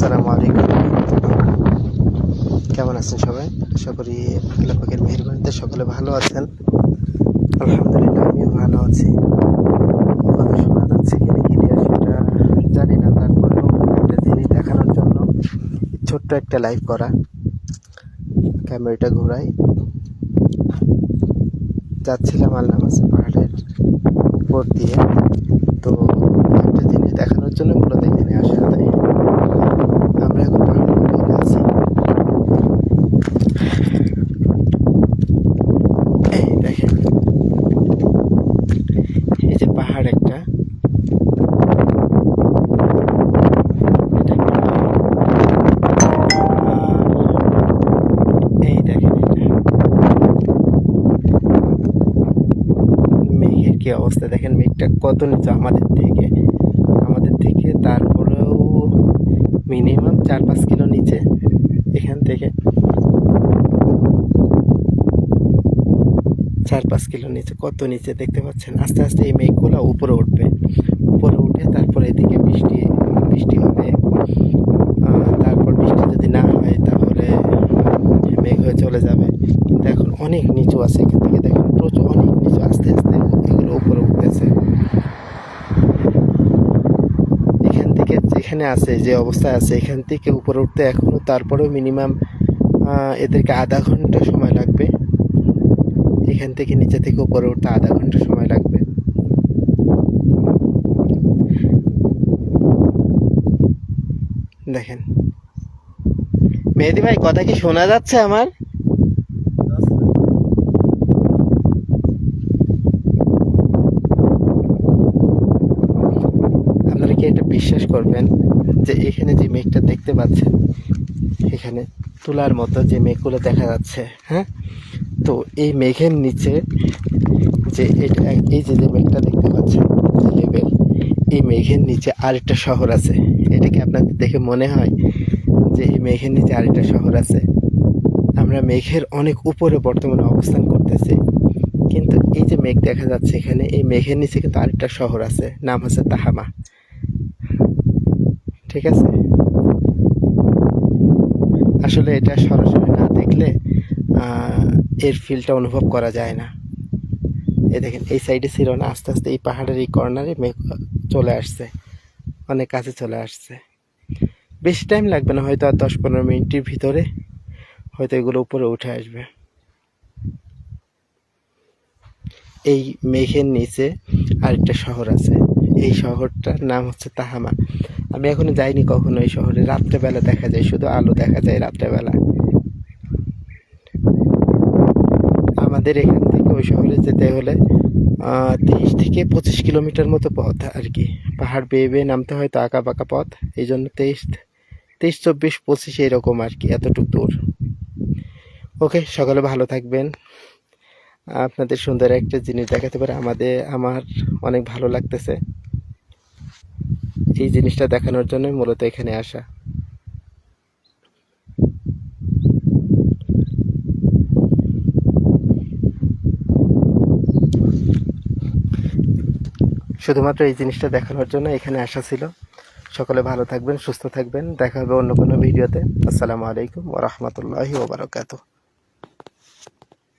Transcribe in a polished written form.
আসসালামু আলাইকুম। কেমন আছেন সবাই? আশা করি আল্লাহ পাকের মেহেরবানিতে সকলে ভালো আছেন। আলহামদুলিল্লাহ আমিও ভালো আছি। কত শোনা যাচ্ছে কিনে ক্লিয়ার সেটা জানি না, তারপরেও একটা জিনিস দেখানোর জন্য ছোট্ট একটা লাইভ করা। ক্যামেরাটা ঘোরাই, যাচ্ছিলাম আলনামাসি পাহাড়ের উপর দিয়ে, তো একটা জিনিস দেখানোর জন্য মূলত এখানে আসা যায়। আমরা এখন পাহাড়ের উপরে আছি। এই দেখেন, এই যে পাহাড় একটা, এই দেখেন মেঘের কি অবস্থা দেখেন, মেঘটা কত নিচে আমাদের থেকে তারপরেও মিনিমাম 4-5 কিলো নিচে। এখান থেকে 4-5 কিলো নিচে, কত নিচে দেখতে পাচ্ছেন। আস্তে আস্তে এই মেঘগুলো উপরে উঠবে, উপরে উঠে তারপরে এদিকে বৃষ্টি হবে। তারপর বৃষ্টি যদি না হয় তাহলে মেঘ হয়ে চলে যাবে। কিন্তু এখন অনেক নিচু আছে, এখান থেকে দেখেন প্রচুর অনেক নিচু, আস্তে আস্তে এগুলো উপরে উঠতেছে। এখান থেকে যেখানে আছে, যে অবস্থায় আছে, এখান থেকে উপরে উঠতে এখনো তারপরেও মিনিমাম এদেরকে আধা ঘন্টা সময় লাগবে। এখান থেকে নিচে থেকে উপরে উঠতে আধা ঘন্টা সময় লাগবে। দেখেন মেহেদি ভাই, কথা কি শোনা যাচ্ছে আমার? আপনারা কি এটা বিশ্বাস করবেন যে এখানে যে মেঘটা দেখতে পাচ্ছেন, এখানে তুলার মতো যে মেঘগুলো দেখা যাচ্ছে, হ্যাঁ, তো এই মেঘের নিচে যে এটা, এই যে মেঘটা দেখতে পাচ্ছেন যে লেভেল, এই মেঘের নিচে আরেকটা শহর আছে। এটা কি আপনাদের দেখে মনে হয় যে এই মেঘের নিচে আরেকটা শহর আছে? আমরা মেঘের অনেক উপরে বর্তমানে অবস্থান করতেছি, কিন্তু এই যে মেঘ দেখা যাচ্ছে এখানে, এই মেঘের নিচে কিন্তু আরেকটা শহর আছে, নাম হচ্ছে তাহামা। ঠিক আছে, আসলে এটা সরাসরি না দেখলে এর ফিলটা অনুভব করা যায় না। এই দেখেন, এই সাইডে ছিল না, আস্তে আস্তে এই পাহাড়ের এই কর্নারে মেঘ চলে আসছে, অনেক কাছে চলে আসছে। বেশি টাইম লাগবে না, হয়তো আর 10-15 মিনিটের ভিতরে হয়তো এগুলো উপরে উঠে আসবে। এই মেঘের নিচে আরেকটা শহর আছে, এই শহরটার নাম হচ্ছে তাহামা। আমি এখনো যাইনি কখনো এই শহরে। রাত্রেবেলা দেখা যায়, শুধু আলো দেখা যায় রাত্রেবেলা। আমাদের এখান থেকে ওই শহরে যেতে হলে 23 থেকে 25 কিলোমিটার মতো পথ আর কি। পাহাড় বেয়ে বেয়ে নামতে হয়, তো আঁকা বাঁকা পথ, এই জন্য 23-24-25 এরকম আর কি, এতটুকু দূর। ওকে, সকালে ভালো থাকবেন। আপনাদের সুন্দর একটা জিনিস দেখাতে পারে আমার অনেক ভালো লাগতেছে। এই জিনিসটা দেখানোর জন্য মূলত এখানে আসা। শুধুমাত্র এই জিনিসটা দেখানোর জন্য এখানে আসা ছিল। সকলে ভালো থাকবেন, সুস্থ থাকবেন। দেখা হবে অন্য কোনো ভিডিওতে। আসসালামু আলাইকুম ওয়া রাহমাতুল্লাহি ওয়া বারাকাতুহু।